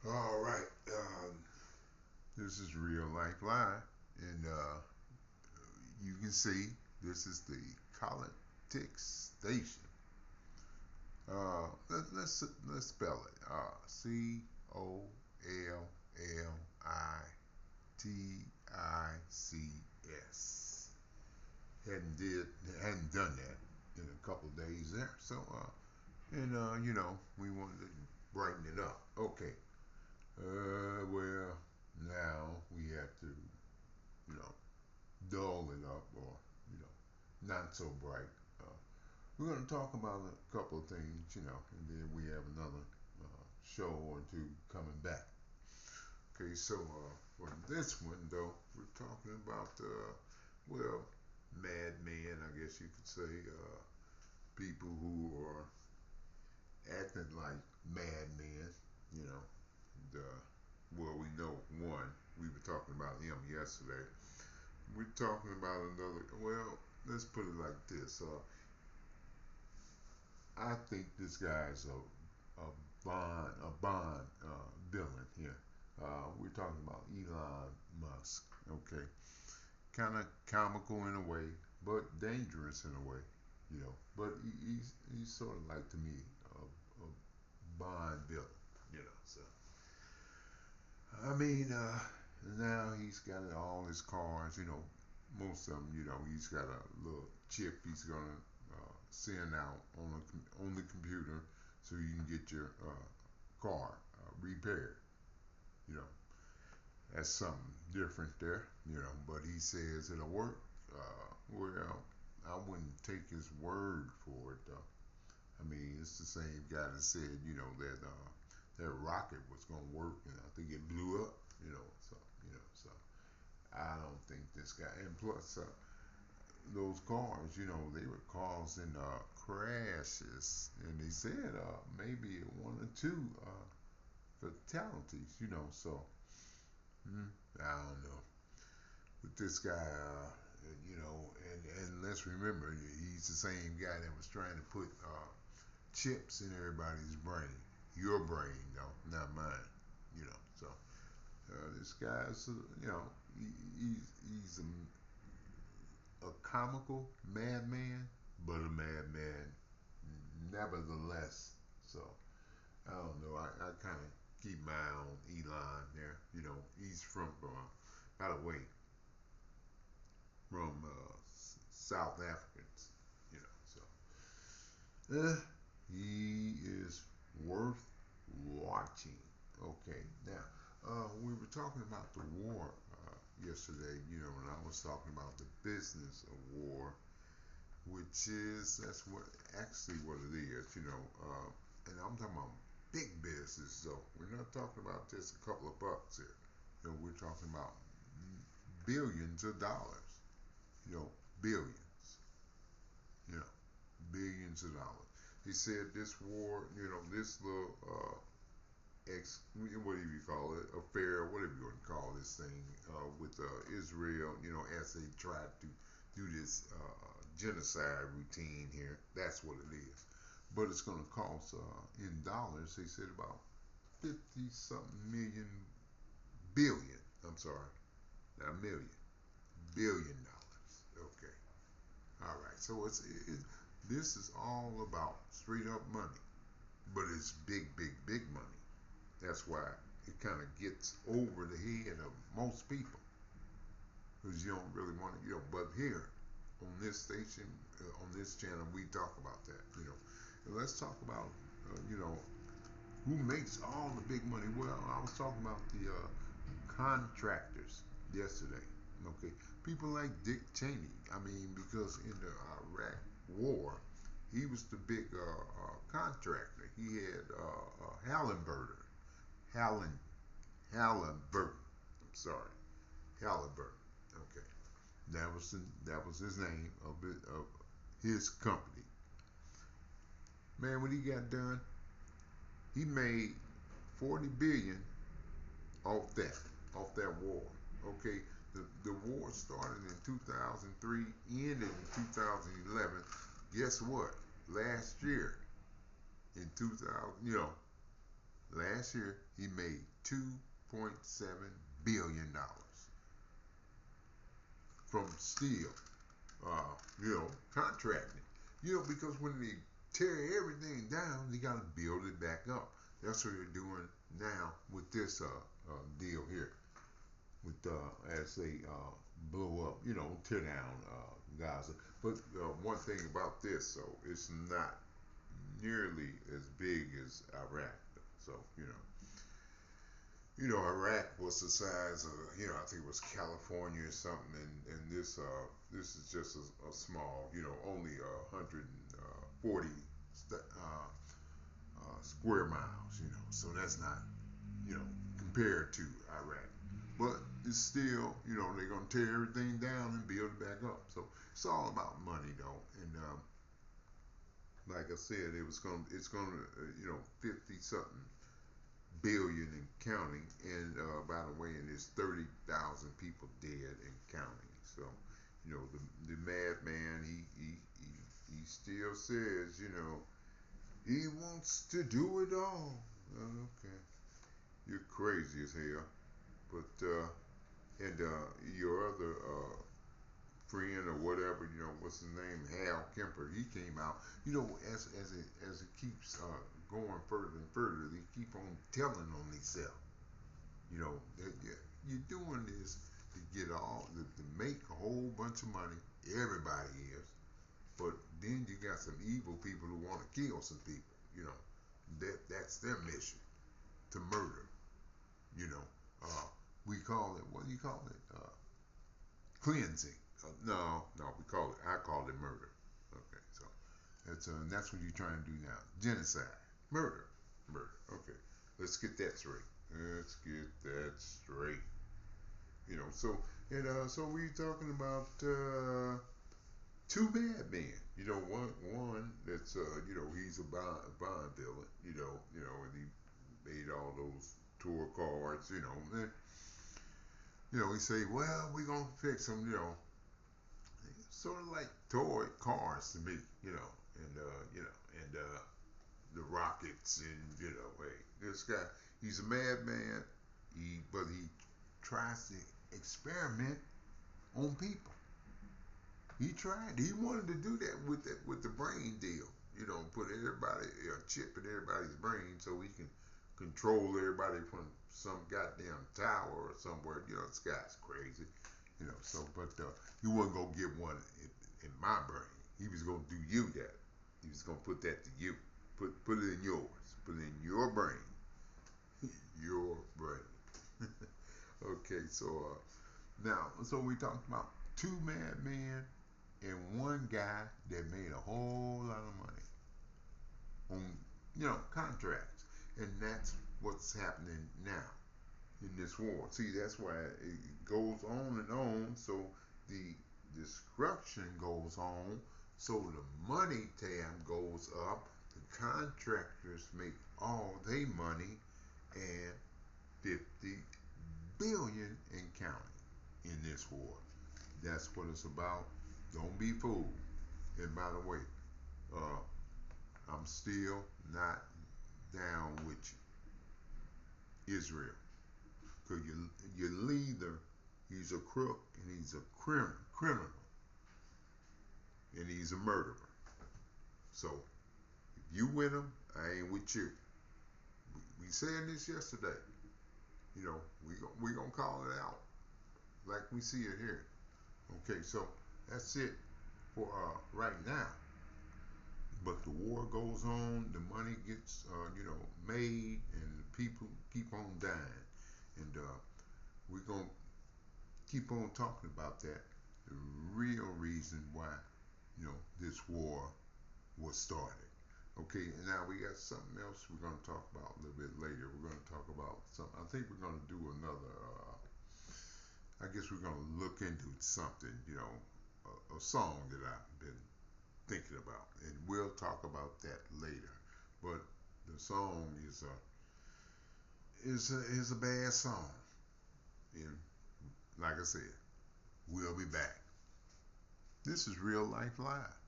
All right. This is Real Life Live, and you can see this is the politics station. Let's spell it. COLLITICS. Hadn't done that in a couple of days there. So we wanted to brighten it up. Okay. Well, now we have to, you know, dull it up or, you know, not so bright. Uh, we're going to talk about a couple of things, and then we have another show or two coming back. Okay, so for this one, though, we're talking about, well, madmen, I guess you could say, people who are acting like madmen, you know. And, well, we know one. We were talking about him yesterday. We're talking about another. Well, let's put it like this. I think this guy's a Bond villain here. We're talking about Elon Musk. Okay, kind of comical in a way, but dangerous in a way. But he's sort of like to me a Bond villain. So I mean, now he's got all his cars. Most of them. He's got a little chip he's gonna send out on the computer so you can get your car repaired. You know, that's something different there. But he says it'll work. Well, I wouldn't take his word for it though. I mean, it's the same guy that said, that that rocket was gonna work, and I think it blew up. So I don't think this guy. And plus, those cars, they were causing crashes, and they said maybe one or two fatalities. So I don't know. But this guy, and let's remember, he's the same guy that was trying to put chips in everybody's brain. Your brain, though, not mine. So this guy's, he's a comical madman, but a madman nevertheless. So I don't know. I kind of keep my eye on Elon there. He's from, by the way, from South Africans. So he is worth watching. Okay, now we were talking about the war yesterday. And I was talking about the business of war, which is that's what actually what it is. And I'm talking about big business. So we're not talking about just a couple of bucks here. We're talking about billions of dollars. You know, billions. You know, billions of dollars. He said this war, this little what do you call it, affair, whatever you want to call this thing, with Israel, as they tried to do this genocide routine here. That's what it is. But it's going to cost, in dollars, they said about 50 something million billion. I'm sorry, not million, $1 billion. Okay. All right. So this is all about straight up money, but it's big, big, big money. That's why it kind of gets over the head of most people because you don't really want to, But here on this station, on this channel, we talk about that. And let's talk about, who makes all the big money. Well, I was talking about the contractors yesterday. Okay, people like Dick Cheney. I mean, because in the Iraq War, he was the big contractor. He had Halliburton. Hallen, Halliburton. I'm sorry, Halliburton. Okay, that was his name of his company. Man, when he got done, he made 40 billion off that war. Okay, the war started in 2003, ended in 2011. Guess what? Last year in 2000, Last year he made $2.7 billion from steel, contracting. Because when they tear everything down, they got to build it back up. That's what they're doing now with this deal here. With as they blow up, tear down Gaza. But one thing about this, so it's not nearly as big as Iraq. So Iraq was the size of, I think it was California or something, and this is just a small, only 140 square miles, so that's not, compared to Iraq. But it's still, they're gonna tear everything down and build it back up. So it's all about money, though, and like I said, it's gonna, 50 something billion and counting. And by the way, and there's 30,000 people dead and counting. So, the madman, he still says, he wants to do it all. Okay, you're crazy as hell. But and your other friend or whatever, what's his name, Hal Kemper, he came out, as it keeps going further and further, they keep on telling on themselves, that you're doing this to get to make a whole bunch of money. Everybody is, but then you got some evil people who want to kill some people. That's their mission, to murder. We call it, what do you call it? Cleansing. No, I call it murder. Okay, so that's what you're trying to do now. Genocide. Murder. Okay, let's get that straight. So we're talking about two bad men. One that's he's a bond villain. And he made all those tour cards. And he say, well, we're gonna fix them. Sort of like toy cars to me. And the rockets, and hey, this guy, he's a madman. But he tries to experiment on people. He tried. He wanted to do that with the brain deal. Put everybody a chip in everybody's brain so he can control everybody from some goddamn tower or somewhere. This guy's crazy. But he wasn't gonna get one in my brain. He was gonna do you that. He was gonna put that to you. Put it in yours. Put it in your brain. Your brain. Okay, so so we talked about two madmen and one guy that made a whole lot of money on contracts, and that's what's happening now in this war. See, that's why it goes on and on. So the destruction goes on. So the money tab goes up. The contractors make all their money, and 50 billion and counting in this war. That's what it's about. Don't be fooled. And by the way, I'm still not down with Israel, because your leader, he's a crook, and he's a criminal, and he's a murderer. So if you with him, I ain't with you. We said this yesterday. We gonna call it out like we see it here. Okay, so that's it for right now. But the war goes on, the money gets made, and people keep on dying, and we're gonna keep on talking about that. The real reason why this war was started. Okay, and now we got something else we're going to talk about a little bit later. We're going to talk about something. I think we're going to do another, I guess we're going to look into something, a song that I've been thinking about. And we'll talk about that later. But the song is a bad song. And like I said, we'll be back. This is Real Life Live.